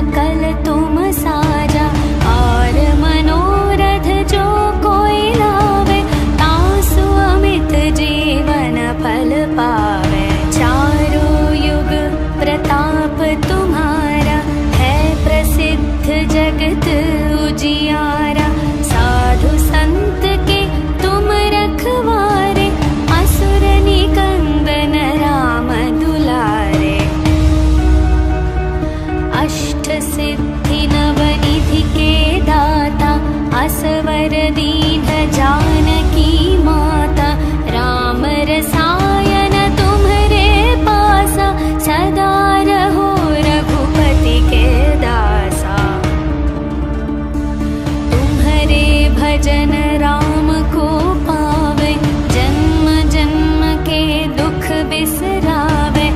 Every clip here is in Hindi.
सकल तुम साजा। और मनोरथ जो कोई लावे, तासु अमित जीवन फल पावे। चारों युग प्रताप तुम्हारा, है प्रसिद्ध जगत उजियारा। साधु संत के तुम रखवारे, असुर निकंदन राम दुलारे। अष्ट सिद्धि नवनिधि के दाता, असवर दीन जानकी माता। राम रसायन तुम्हरे पासा, सदा रहो रघुपति के दासा। तुम्हरे भजन राम को पावे, जन्म जन्म के दुख बिसरावे।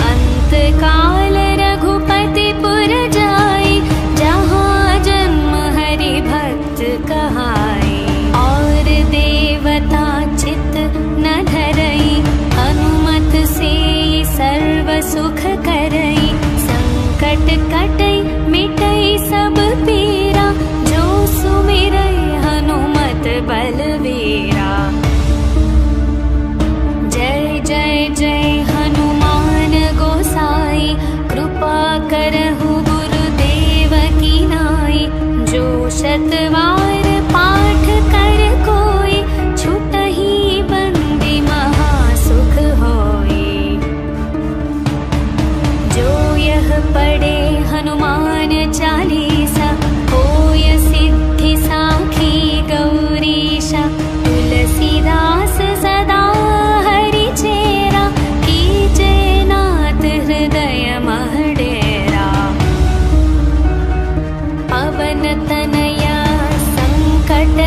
अंत काल रघुपति पुर जाई, जहाँ जन्म हरि भक्त कहाई। और देवता चित न धरई, हनुमत से सर्व सुख करई। संकट कटई मिटई सब पीरा, जो सुमिरई हनुमत बलवीरा। जय जय जय हनुमान गोसाई, कृपा करहु गुरुदेव की नाई। जो शतवार पाठ कर कोई, छुटहि बंदी महासुख होई। जो यह पढ़े हनुमान चालीसा, होय सिद्धि साखी गौरीशा। तुलसीदास सदा हरि चेरा, कीजे नाथ हृदय मह डेरा। पवन तनया संकट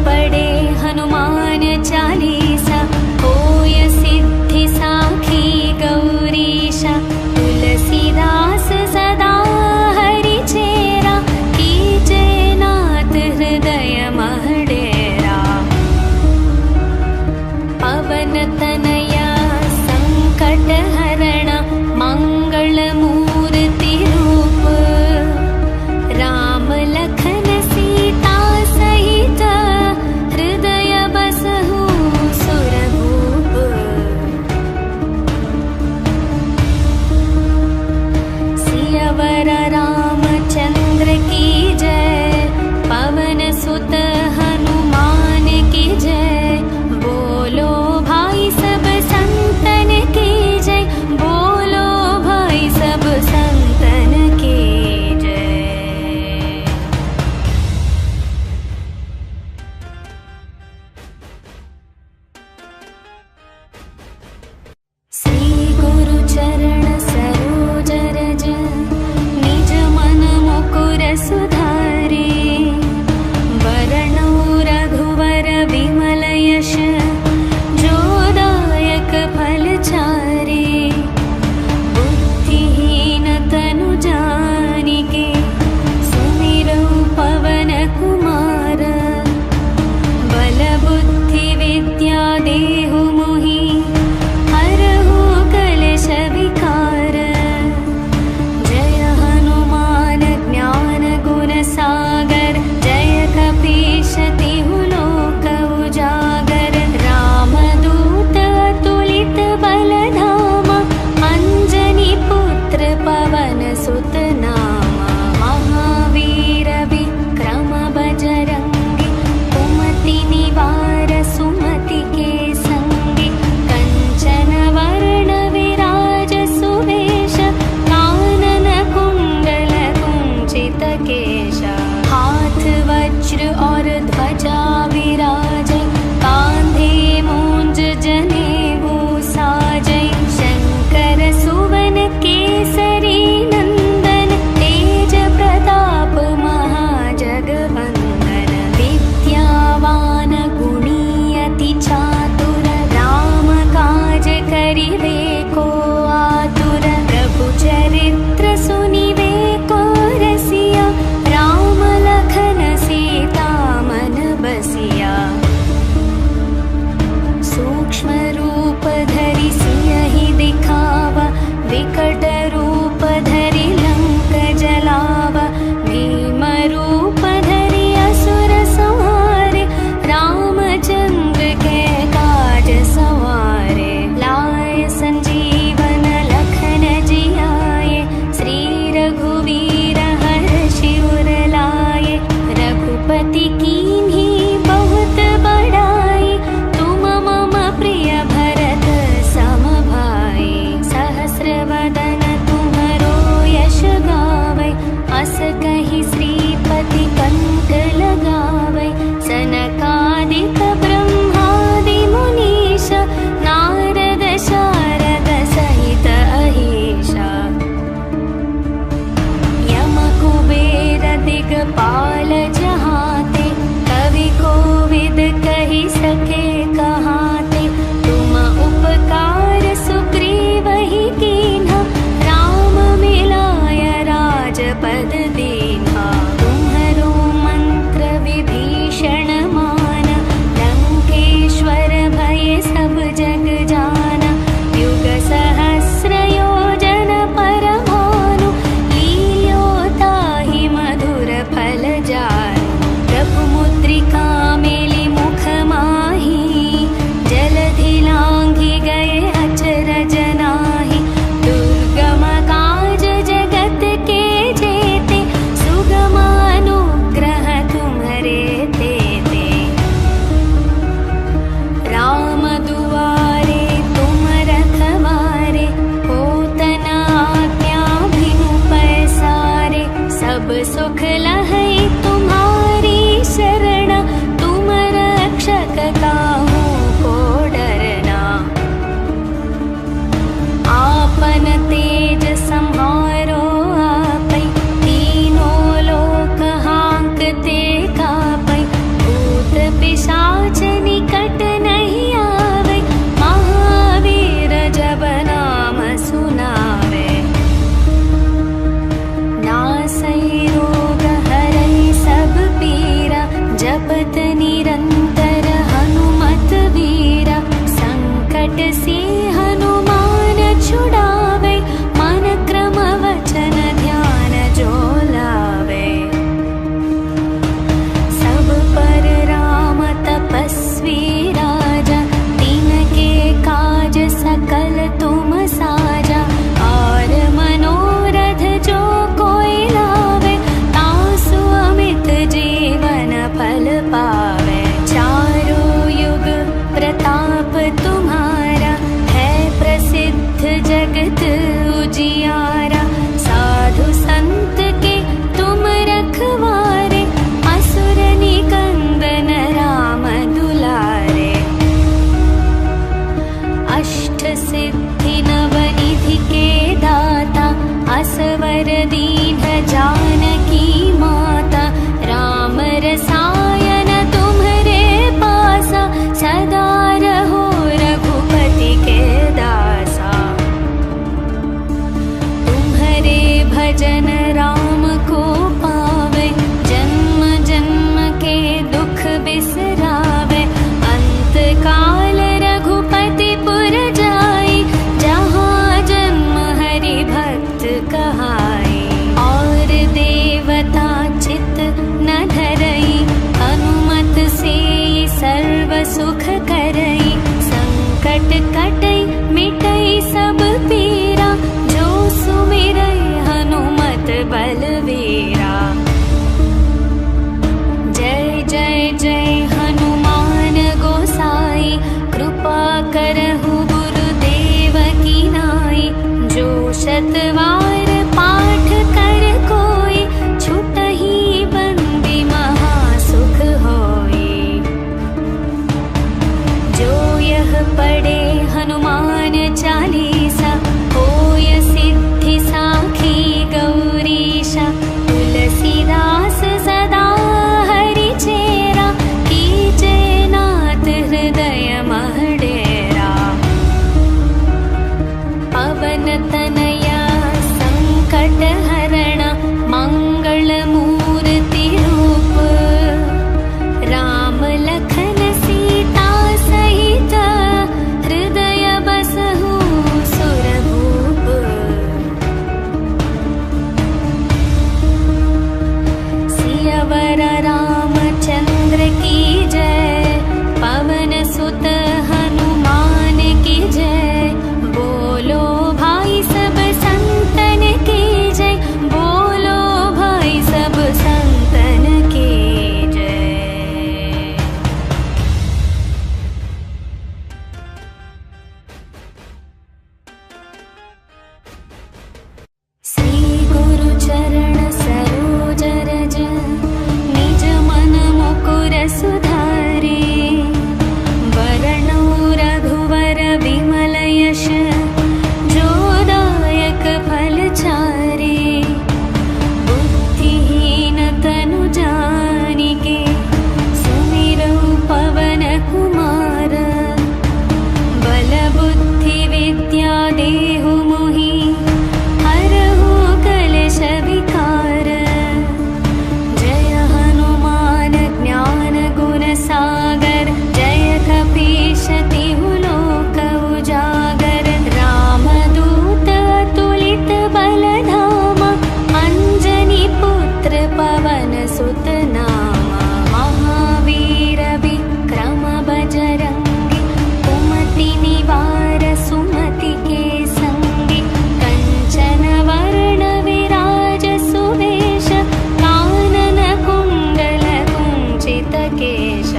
पढ़े हनुमान चालीसा, होय सिद्धि साखी गौरीशा। तुलसीदास सदा हरि चेरा, कीजे नाथ हृदय मह डेरा। पवन तनया संकट हरण, मंगल मूर्ति रूप। राम लखन सीता सहित, हृदय बसहु सुरभूप। सियावर रामचंद्र की जय, पवन सुत हनुमान की जय। बोलो भाई सब संतन की जय, बोलो भाई सब संतन की जय। श्री गुरु चरण सरोज रज, निज मन मुकुर सुधारे। वरणौ रघुवर विमल यश, जो दायक फल चारे। बुद्धिहीन तनु जानिके, सुमिरौ पवन कुमार। बल बुद्धि विद्या देहु मोहि, हरहु कलेश विकार। जय हनुमान ज्ञान गुण सागर, जय कपीश तिहु लोक उजागर। रामदूत अतुलित बल धामा, अंजनी पुत्र पवन सुत नामा। महावीर विक्रम बजरंगी, कुमति निवार सुमति के संगी। कंचन वर्ण विराज सुवेश, कानन कुंडल कुंचित केशा। हाथ वज्र और ध्वजा विराजै, कांधे मूंज जनेऊ साजै। शंकर सुवन केसरी नंदन, तेज प्रताप महाजगवंदन। विद्यावान गुणी अति चातुर, राम काज करिवे को आतुर। प्रभु चरित्र सुनिवे को रसिया, राम लखन सीता मन बसिया। हनुमान चालीसा होय सिद्धि साखी गौरीशा तुलसीदास सदा हरि चेरा कीजे नाथ हृदय महडेरा पवन तनया संकट हरण मंगल मूर्ति रूप राम लखन सीता सहित हृदय बसहु सुरभूप सियावर रामचंद्र की जय पवन सुत हनुमान की जय बोलो भाई सब संतन की जय बोलो भाई सब संतन की जय। श्री गुरु चरण सरोज रज निज मन मुकुर सुधारे वरणौ रघुवर विमल यश जोदायक फल चारे बुद्धिहीन तनु जानिके सुमिरौ पवन कुमार बल बुद्धि विद्या देहु मोहि हरहु कलेश विकार जय हनुमान ज्ञान गुण सागर जय कपीश तिहु लोक उजागर रामदूत अतुलित बल धामा अंजनी पुत्र पवन सुत नामा महावीर विक्रम बजरंगी कुमति निवार सुमति के संगी कंचन वर्ण विराज सुवेश कानन कुंडल कुंचित केश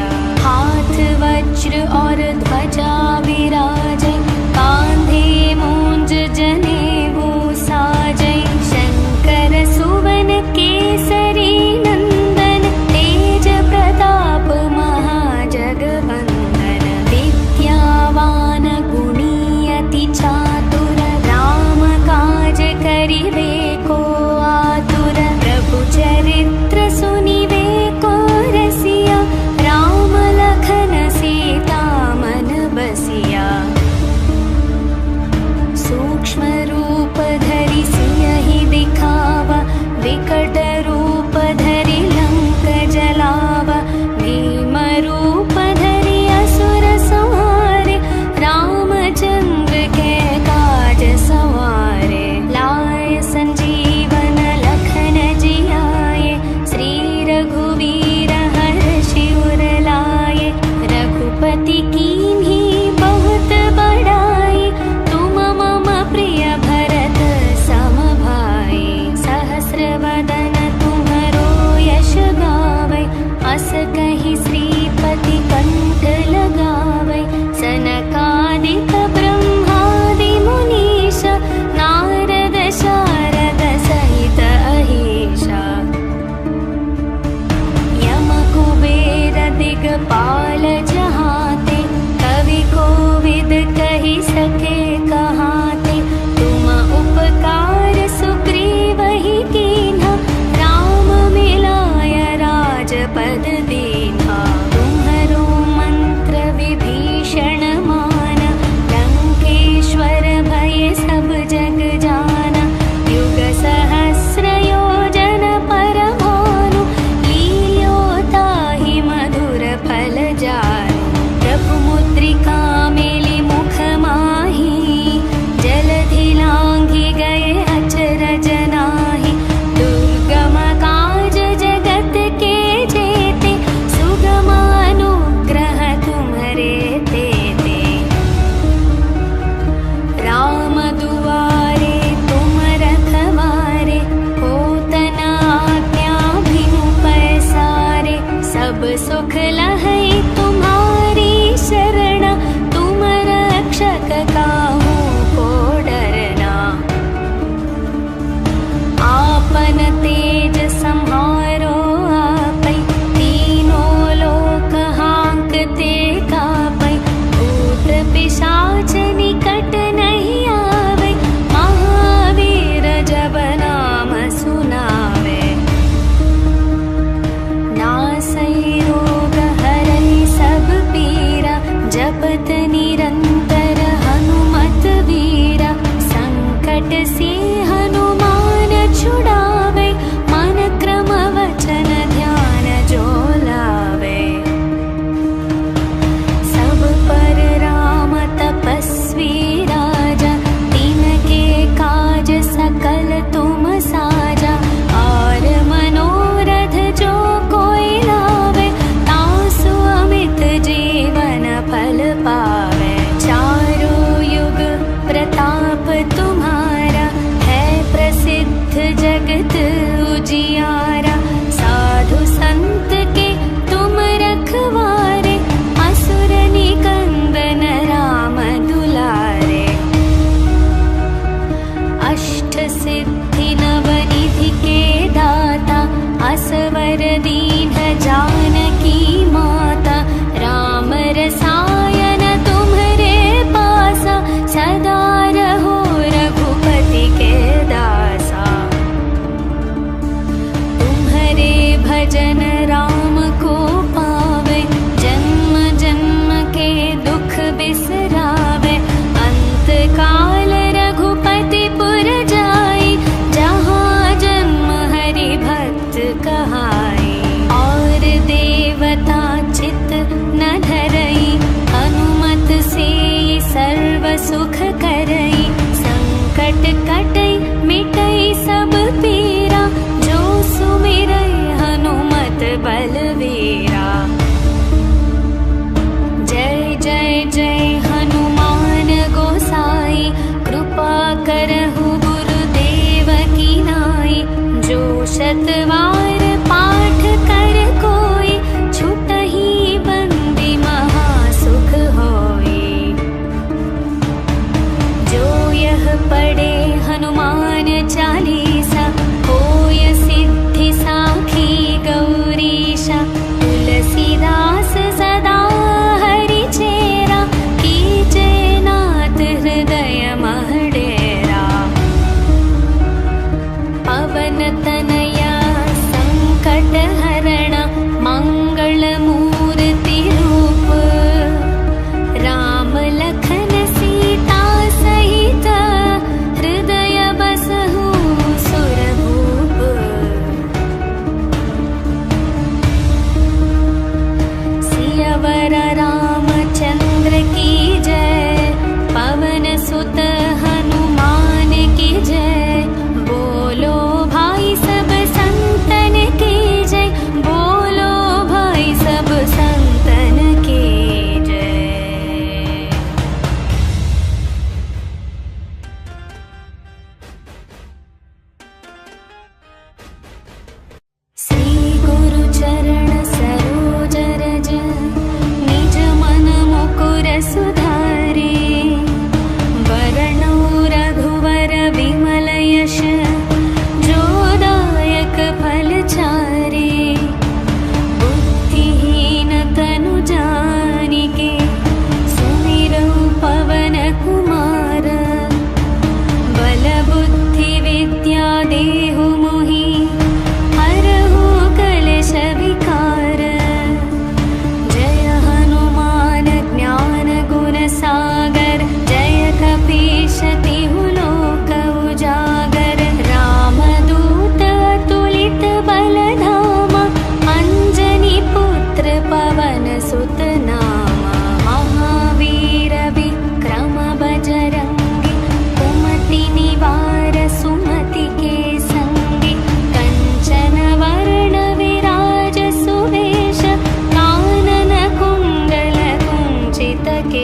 हाथ वज्र और ध्वजा विराजै कांधे मूंज जनेऊ साजै शंकर सुवन केसरी नंदन तेज प्रताप महाजगवंदन विद्यावान गुणी अति चातुर राम काज करिवे को आतुर प्रभु चरित्र सुनिवे को रसिया राम लखन सीता मन बसिया सूक्ष्म रूप धरि सियहि दिखावा विकट रूप धरि लंक जलावा भीम रूप धरि असुर संहारे रामचंद्र के काज सवारे लाय संजीवन लखन जियाए श्री रघुवीर हर्षि उर लाए रघुपति कीन्ही बहुत बड़ाई तुम मम प्रिय भरत सम भाई सहस्र वदन तुम्हरो यश गावै अस कहि श्रीपति कंठ लगावै सनकादिक ब्रह्मादि मुनीश नारद शारद सहित अहीशा यम कुबेर दिगपाल जहाते कवि कोविद कहि सके कहाते तुम उपकार सुग्रीवहि कीन्हा राम मिलाय राजपद दीन्हा तुम्हरो मंत्र विभीषण मान लंकेश्वर भय सब जग जाना युग सहस्र योजन पर भानु लील्यो ताहि मधुर फल जानु प्रभु मुद्रिका मेलि मुख माहि जलधि लांघि गए अचरज नाहि दुर्गम काज जगत के जेते सुगम अनुग्रह तुम्हरे तेते राम दुआरे तुम रखवारे होत न आज्ञा बिनु पैसारे सब सुख लहै तुम्हारी शरण तुम रक्षक काहू को डरना आपन तेज संहारो आपै तीनों लोक हांकते कापै भूत पिशाच शतवार पाठ कर कोई, छुटहि बंदी महासुख होई। जो यह पढ़े हनुमान चालीसा, होय सिद्धि साखी गौरीशा। तुलसीदास सदा हरि चेरा, कीजे नाथ हृदय मह डेरा। पवन तनया संकट हरण, मंगल मूर्ति रूप। राम लखन सीता सहित, हृदय बसहु सुरभूप। सियावर रामचंद्र की जय, पवन सुत हनुमान की जय। बोलो भाई सब संतन की जय, बोलो भाई सब संतन की जय। श्री गुरु चरण सरोज रज, निज मन मुकुर सुधारे। वरणौ रघुवर विमल यश, जो दायक फल चारे। बुद्धिहीन तनु जानिके, सुमिरौ पवन कुमार। बल बुद्धि विद्या देहु मोहि, हरहु कलेश विकार। जय हनुमान ज्ञान गुण सागर, जय कपीश तिहु लोक उजागर। रामदूत अतुलित बल धामा, अंजनी पुत्र पवन सुत